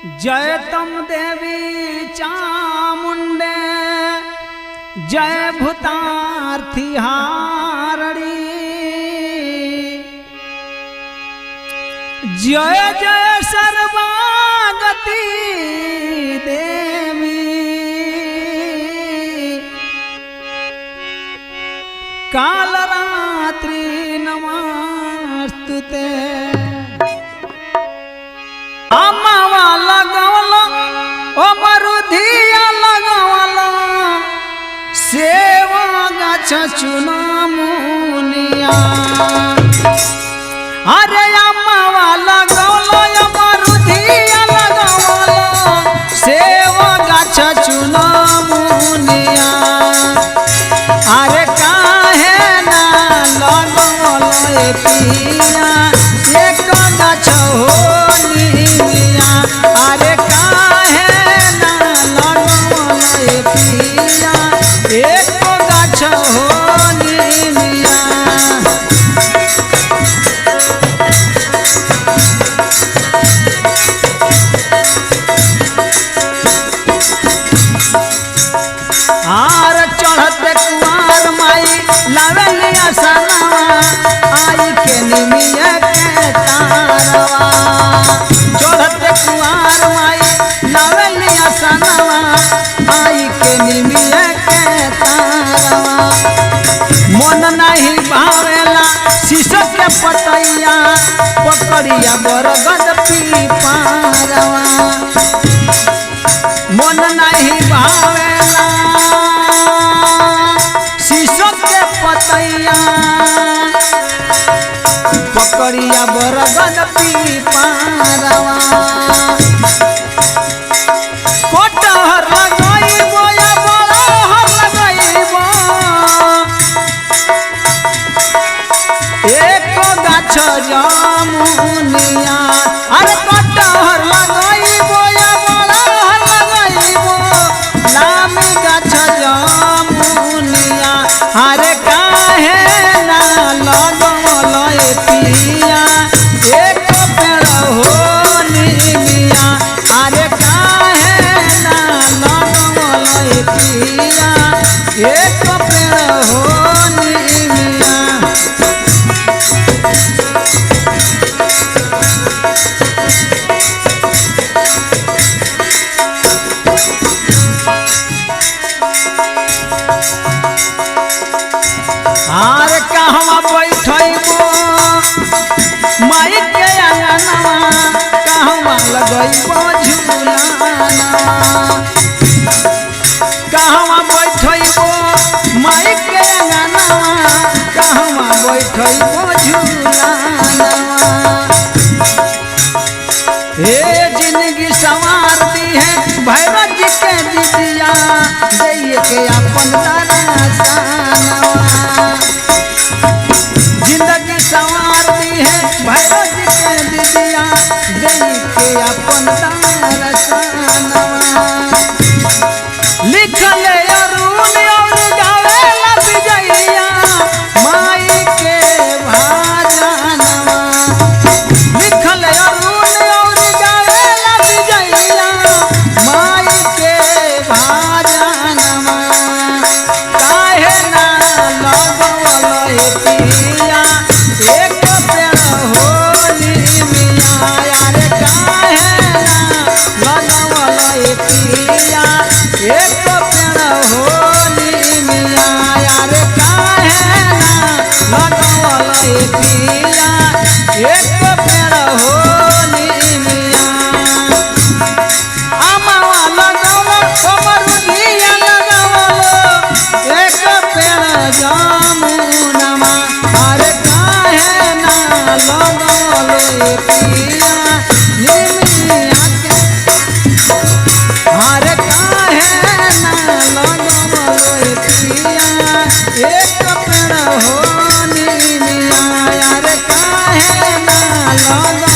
जय तम देवी चामुंडे जय भूतार्थी हारणी जय जय सर्वागति देवी कालरात्रि नमस्तुते। अम्मावा लगवला ओ मरुधिया लगवला सेवा गाछ चुनामुनिया। अरे अम्मावा लगवला ओ मरुधिया लगवला सेवा गाछ चुनामुनिया। अरे काहे ना लगवला पिया एक गाछ हो अरे काहे ना लगवला पिया एक गाछ हो निमिया। आर चढ़ते कुआर माई लावेलिया सनवा आई के निमिया के तारवा। चढ़ते कुआर माई लावेलिया सनवा आई के निमिया के तारवा। मन नहीं भावेला शीशो के पतैया पकड़िया बरगद पीपारवा। मन नहीं भावेला शीशो के पतैया पकड़िया बरगद पीपारवा। कोटहर लगइबो या बड़हर लगइबो एक गाछ जामुनिया। अरे कोटहर लगइबो या बड़हर लगइबो नामी गाछ जामुनिया। अरे काहे ना लगवला पिया एक पेड़ हो निमिया। अरे काहे ना लगवला पिया एक पेड़ हो निमिया। आर कहवा बैठबो माई के अंगनवा कहवा लगइबो झूलाना। कहवा बैठबो माई के अंगनवा कहवा बैठबो झूलाना। हे जिंदगी संवार दी है भैरव जी के दिदिया दैये के अपन दरसानवा। जिंदगी संवार दी है भैरव जी के दिदिया दैये के अपन दरसानवा। लिखले अरुण और गावेला विजयिया माई के भाजनवा। लिखले अरुण और गावेला विजयिया माई के भाजनवा। काहे ना लगवला पिया एक पेड़ हो निमिया। अरे काहे ना लगवला पिया एक पेड़ हो निमिया। अरे काहे ना लगवला पिया एक पेड़ हो निमिया। अम्मावा लगवला ओ मरुधिया लगवला एक पेड़ जामुनवा। अरे काहे ना लगवला पिया निमिया के। अरे काहे ना लगवला पिया एक पेड़ हो निमिया। अरे काहे ना लगवला